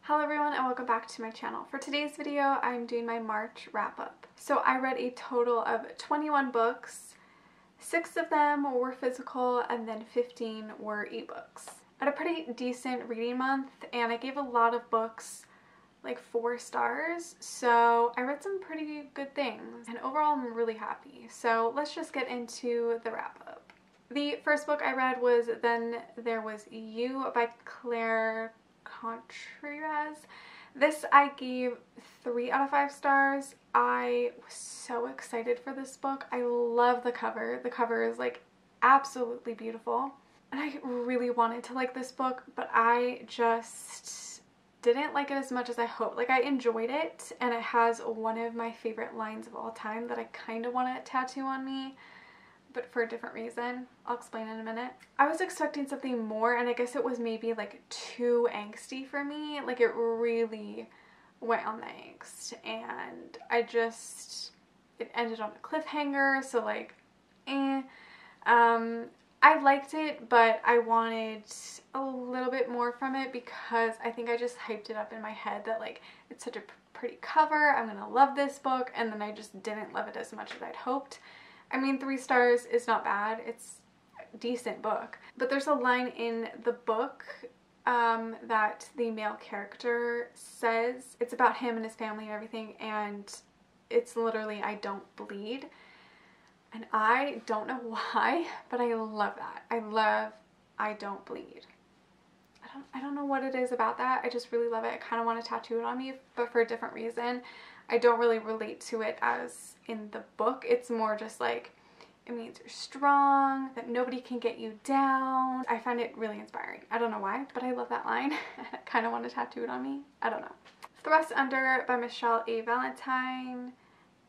Hello everyone and welcome back to my channel. For today's video, I'm doing my March wrap-up. So I read a total of 21 books. 6 of them were physical and then 15 were ebooks. I had a pretty decent reading month and I gave a lot of books like 4 stars, so I read some pretty good things and overall I'm really happy. So let's just get into the wrap-up. The first book I read was Then There Was You by CONTRERAS. This I gave 3 out of 5 stars. I was so excited for this book. I love the cover. The cover is like absolutely beautiful. And I really wanted to like this book, but I just didn't like it as much as I hoped. Like, I enjoyed it and it has one of my favorite lines of all time that I kind of want to tattoo on me, but for a different reason. I'll explain in a minute. I was expecting something more and I guess it was maybe like too angsty for me. Like, it really went on the angst and it ended on a cliffhanger, so like I liked it, but I wanted a little bit more from it because I think I just hyped it up in my head that like it's such a pretty cover, I'm gonna love this book, and then I just didn't love it as much as I'd hoped. I mean, 3 stars is not bad. It's a decent book. But there's a line in the book that the male character says. It's about him and his family and everything, and it's literally, "I don't bleed." And I don't know why, but I love that. I love "I don't bleed." I don't know what it is about that. I just really love it. I kind of want to tattoo it on me, but for a different reason. I don't really relate to it as in the book. It's more just like, it means you're strong, that nobody can get you down. I find it really inspiring. I don't know why, but I love that line. I kind of want to tattoo it on me. I don't know. Thrust Under by Michelle A. Valentine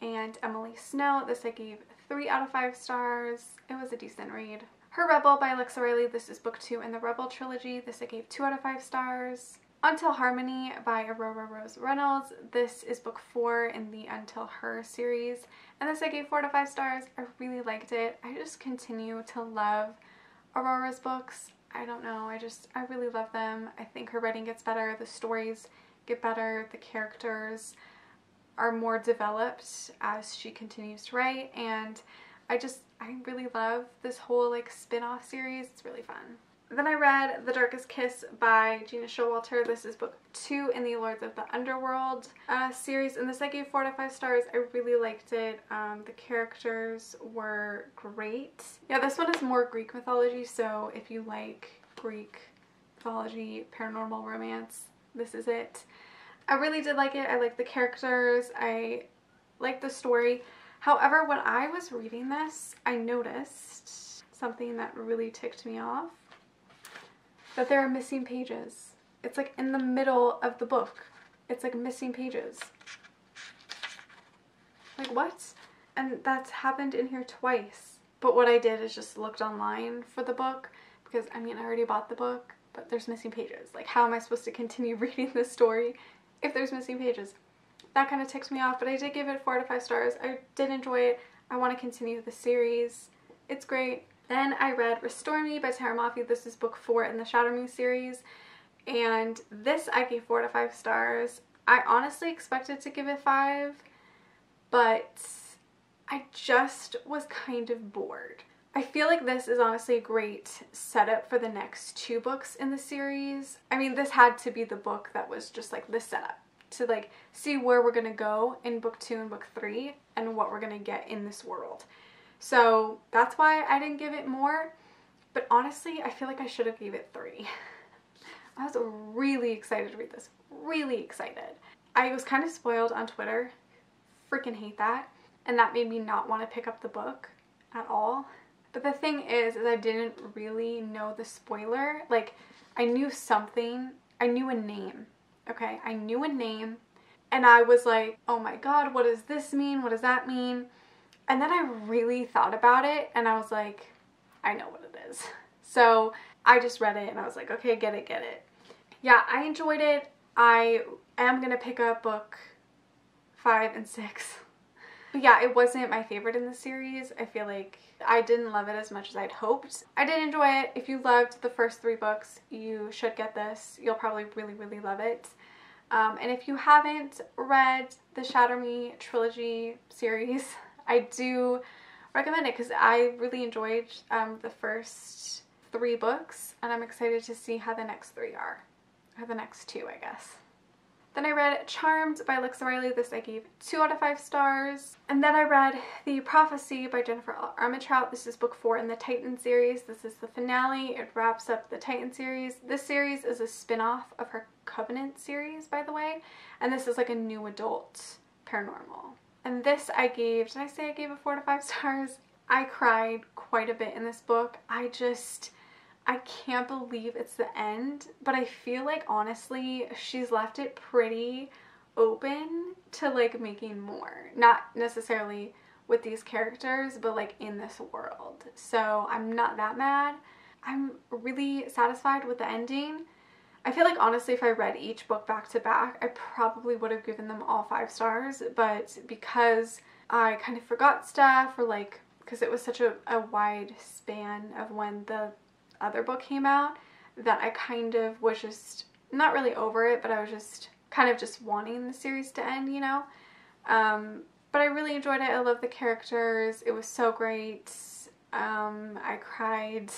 and Emily Snow. This I gave 3 out of 5 stars. It was a decent read. Her Rebel by Alexa Riley. This is book 2 in the Rebel trilogy. This I gave 2 out of 5 stars. Until Harmony by Aurora Rose Reynolds. This is book 4 in the Until Her series, and this I gave 4 out of 5 stars. I really liked it. I just continue to love Aurora's books. I don't know, I really love them. I think her writing gets better, the stories get better, the characters are more developed as she continues to write, and I really love this whole like spin-off series. It's really fun. Then I read The Darkest Kiss by Gina Showalter. This is book 2 in the Lords of the Underworld series, and this I gave 4 out of 5 stars. I really liked it. The characters were great. Yeah, this one is more Greek mythology, so if you like Greek mythology, paranormal romance, this is it. I really did like it. I liked the characters. I liked the story. However, when I was reading this, I noticed something that really ticked me off. That there are missing pages. It's like in the middle of the book. It's like missing pages. Like, what? And that's happened in here twice. But what I did is just looked online for the book because, I mean, I already bought the book, but there's missing pages. Like, how am I supposed to continue reading this story if there's missing pages? That kind of ticked me off, but I did give it 4 out of 5 stars. I did enjoy it. I want to continue the series. It's great. Then I read Restore Me by Tara Mafi. This is book 4 in the Shatter Me series, and this I gave 4 out of 5 stars. I honestly expected to give it 5, but I just was kind of bored. I feel like this is honestly a great setup for the next 2 books in the series. I mean, this had to be the book that was just like the setup to like see where we're gonna go in book 2 and book 3 and what we're gonna get in this world. So that's why I didn't give it more, but honestly, I feel like I should have gave it 3. I was really excited to read this, really excited. I was kind of spoiled on Twitter, freaking hate that, and that made me not want to pick up the book at all. But the thing is I didn't really know the spoiler. Like, I knew something, I knew a name, okay? I knew a name, and I was like, oh my god, what does this mean? What does that mean? And then I really thought about it and I was like, I know what it is. So I just read it and I was like, okay, get it. Yeah, I enjoyed it. I am going to pick up book 5 and 6. But yeah, it wasn't my favorite in the series. I feel like I didn't love it as much as I'd hoped. I did enjoy it. If you loved the first 3 books, you should get this. You'll probably really, really love it. And if you haven't read the Shatter Me trilogy series, I do recommend it because I really enjoyed the first 3 books, and I'm excited to see how the next 3 are, or the next 2, I guess. Then I read Charmed by Alexa Riley. This I gave 2 out of 5 stars. And then I read The Prophecy by Jennifer Armentrout. This is book 4 in the Titan series. This is the finale. It wraps up the Titan series. This series is a spin-off of her Covenant series, by the way. And this is like a new adult paranormal. And this I gave, did I say I gave it 4 out of 5 stars? I cried quite a bit in this book. I can't believe it's the end, but I feel like honestly she's left it pretty open to like making more. Not necessarily with these characters, but like in this world. So I'm not that mad. I'm really satisfied with the ending. I feel like honestly if I read each book back to back, I probably would have given them all 5 stars, but because I kind of forgot stuff, or like because it was such a wide span of when the other book came out, that I kind of was just not really over it, but I was just kind of just wanting the series to end, you know. But I really enjoyed it. I love the characters. It was so great. I cried.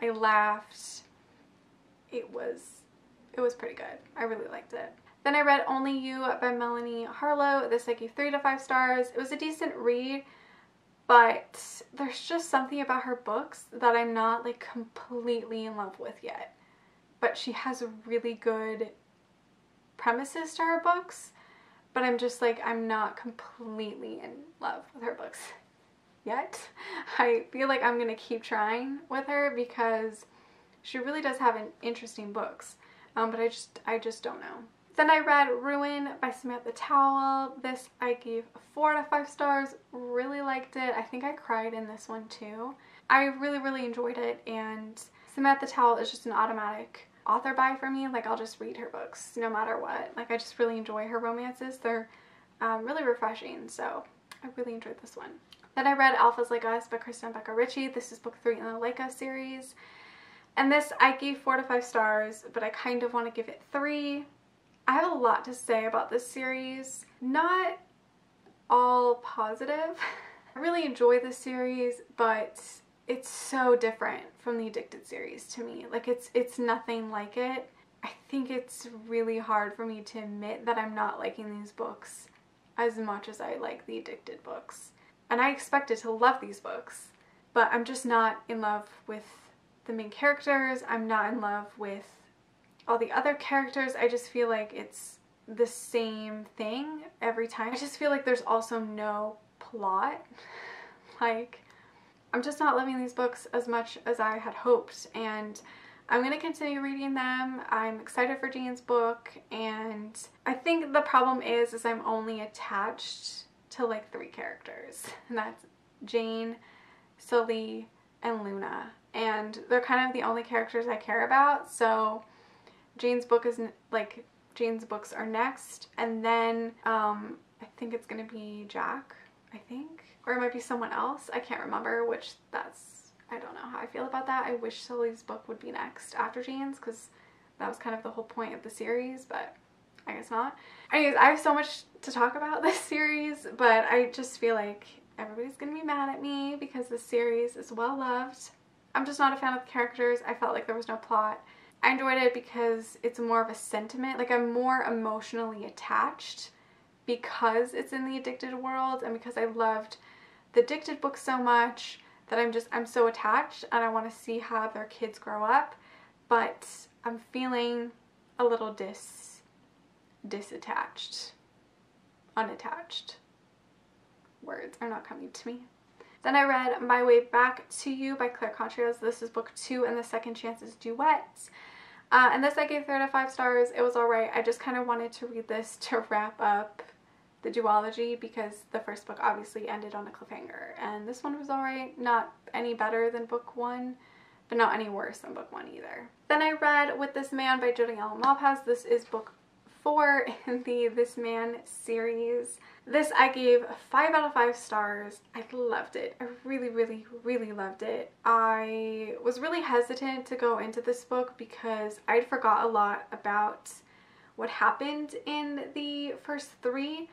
I laughed. It was pretty good. I really liked it. Then I read Only You by Melanie Harlow. This I gave 3 to 5 stars. It was a decent read, but there's just something about her books that I'm not like completely in love with yet. But she has really good premises to her books, but I'm just like, I'm not completely in love with her books yet. I feel like I'm going to keep trying with her because she really does have interesting books, but I just don't know. Then I read Ruin by Samantha Towell. This I gave 4 out of 5 stars. Really liked it. I think I cried in this one too. I really enjoyed it, and Samantha Towell is just an automatic author buy for me. Like I'll just read her books no matter what. Like I just really enjoy her romances. They're really refreshing, so I really enjoyed this one. Then I read Alphas Like Us by Kristen Becca Ritchie. This is book 3 in the Leica series. And this I gave 4 to 5 stars, but I kind of want to give it 3. I have a lot to say about this series. Not all positive. I really enjoy this series, but it's so different from the Addicted series to me. Like it's nothing like it. I think it's really hard for me to admit that I'm not liking these books as much as I like the Addicted books. And I expected to love these books, but I'm just not in love with the main characters. I'm not in love with all the other characters. I just feel like it's the same thing every time. I just feel like there's also no plot. Like, I'm just not loving these books as much as I had hoped, and I'm going to continue reading them. I'm excited for Jane's book, and I think the problem is I'm only attached to like 3 characters, and that's Jane, Sully, and Luna, and they're kind of the only characters I care about. So Jane's book is like, Jane's books are next, and then I think it's gonna be Jack, I think, or it might be someone else. I can't remember which. I don't know how I feel about that. I wish Sully's book would be next after Jane's, because that was kind of the whole point of the series, but I guess not. Anyways, I have so much to talk about this series, but I just feel like everybody's gonna be mad at me because this series is well loved. I'm just not a fan of the characters. I felt like there was no plot. I enjoyed it because it's more of a sentiment. Like I'm more emotionally attached because it's in the Addicted world, and because I loved the Addicted book so much that I'm so attached, and I want to see how their kids grow up. But I'm feeling a little disattached. Unattached. Words are not coming to me. Then I read My Way Back to You by Claire CONTRERAS. This is book 2 in the Second Chances duets. And this I gave 3 out of 5 stars. It was alright. I just kind of wanted to read this to wrap up the duology because the first book obviously ended on a cliffhanger. And this one was alright. Not any better than book 1, but not any worse than book 1 either. Then I read With This Man by Jodi Ellen Malpass. This is book 4 in the This Man series. This I gave 5 out of 5 stars. I loved it. I really loved it. I was really hesitant to go into this book because I'd forgot a lot about what happened in the first 3.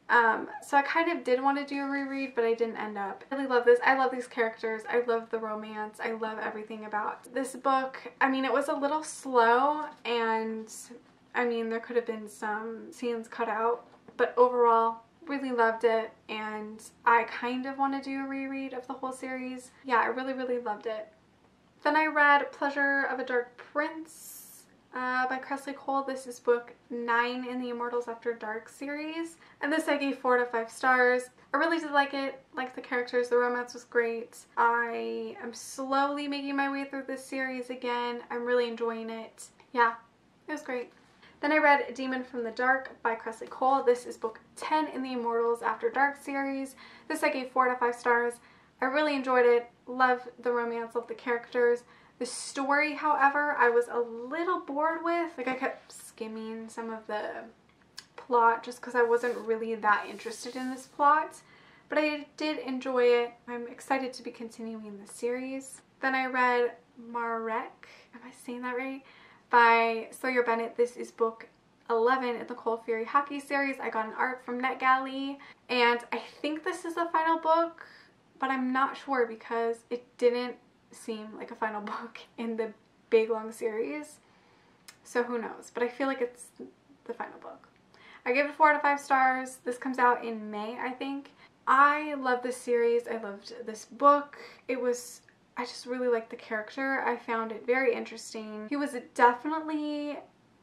So I kind of did want to do a reread, but I didn't end up. I really love this. I love these characters. I love the romance. I love everything about this book. I mean, it was a little slow, and I mean, there could have been some scenes cut out, but overall, really loved it, and I kind of want to do a reread of the whole series. Yeah, I really, really loved it. Then I read Pleasure of a Dark Prince by Kresley Cole. This is book 9 in the Immortals After Dark series, and this I gave 4 out of 5 stars. I really did like it, liked the characters, the romance was great. I am slowly making my way through this series again. I'm really enjoying it. Yeah, it was great. Then I read Demon from the Dark by Kresley Cole. This is book 10 in the Immortals After Dark series. This I gave 4 out of 5 stars. I really enjoyed it. Love the romance, love the characters. The story, however, I was a little bored with. Like, I kept skimming some of the plot just because I wasn't really that interested in this plot. But I did enjoy it. I'm excited to be continuing the series. Then I read Marek, am I saying that right? By SAWYER Bennett. This is book 11 in the Cold Fury Hockey series. I got an art from NetGalley, and I think this is the final book, but I'm not sure because it didn't seem like a final book in the big long series, so who knows, but I feel like it's the final book. I gave it 4 out of 5 stars. This comes out in May, I think. I love this series. I loved this book. I just really liked the character. I found it very interesting. He was definitely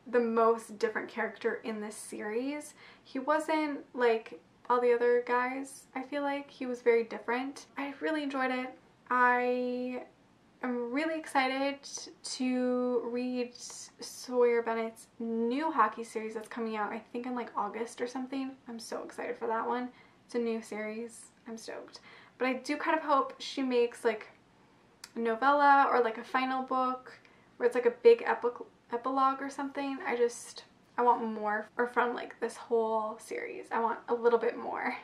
the most different character in this series. He wasn't like all the other guys, I feel like. He was very different. I really enjoyed it. I am really excited to read SAWYER Bennett's new hockey series that's coming out, I think in like August or something. I'm so excited for that one. It's a new series. I'm stoked. But I do kind of hope she makes like a novella or like a final book where it's like a big epilogue or something. I want more from like this whole series. I want a little bit more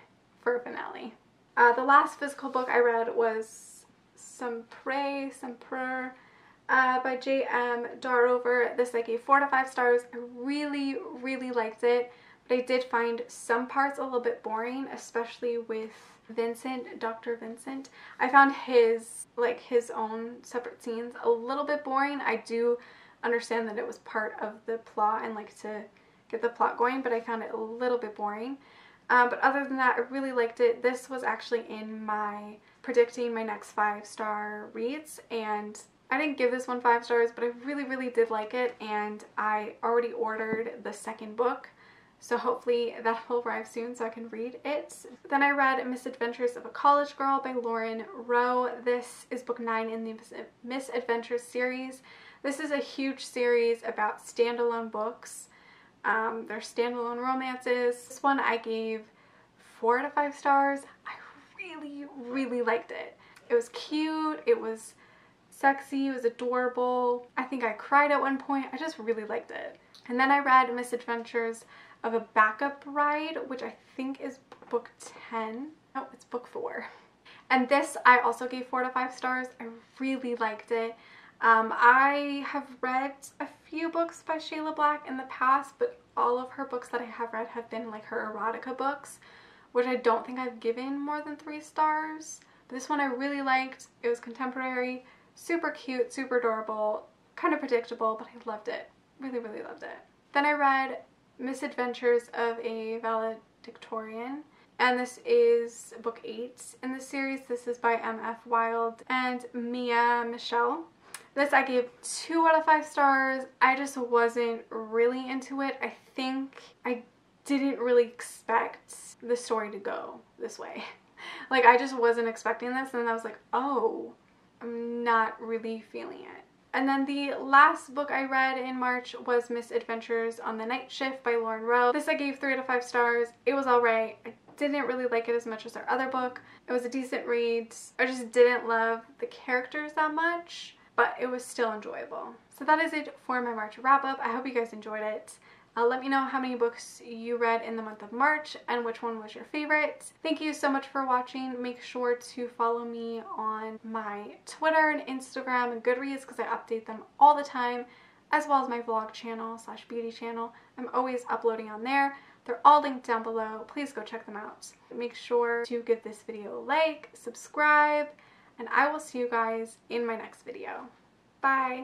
for a finale. The last physical book I read was Sempre by J.M. Darover. This I gave 4 out of 5 stars. I really, really liked it, but I did find some parts a little bit boring, especially with Vincent, Dr. Vincent. I found his own separate scenes a little bit boring. I do understand that it was part of the plot and like to get the plot going, but I found it a little bit boring. But other than that, I really liked it. This was actually in my predicting my next 5-star reads, and I didn't give this one 5 stars, but I really, really did like it, and I already ordered the second book, so hopefully that will arrive soon so I can read it. Then I read Misadventures of a College Girl by Lauren Rowe. This is book 9 in the Misadventures series. This is a huge series about standalone books. They're standalone romances. This one I gave 4 out of 5 stars. I really, really liked it. It was cute. It was sexy. It was adorable. I think I cried at one point. I just really liked it. And then I read Misadventures of a Backup Bride, which I think is book 10. No, it's book 4. And this I also gave 4 out of 5 stars. I really liked it. I have read a few books by Shayla Black in the past, but all of her books that I have read have been like her erotica books, which I don't think I've given more than 3 stars. But this one I really liked. It was contemporary, super cute, super adorable, kind of predictable, but I loved it. Really, really loved it. Then I read Misadventures of a Valedictorian, and this is book 8 in the series. This is by M.F. Wild and Mia Michelle. This I gave 2 out of 5 stars. I just wasn't really into it. I think I didn't really expect the story to go this way. Like, I just wasn't expecting this, and then I was like, oh, I'm not really feeling it. And then the last book I read in March was Misadventures on the Night Shift by Lauren Rowe. This I gave 3 out of 5 stars. It was alright. I didn't really like it as much as our other book. It was a decent read. I just didn't love the characters that much, but it was still enjoyable. So that is it for my March wrap up. I hope you guys enjoyed it. Let me know how many books you read in the month of March and which one was your favorite. Thank you so much for watching. Make sure to follow me on my Twitter and Instagram and Goodreads because I update them all the time. as well as my vlog channel / beauty channel. I'm always uploading on there. They're all linked down below. Please go check them out. Make sure to give this video a like, subscribe, and I will see you guys in my next video. Bye!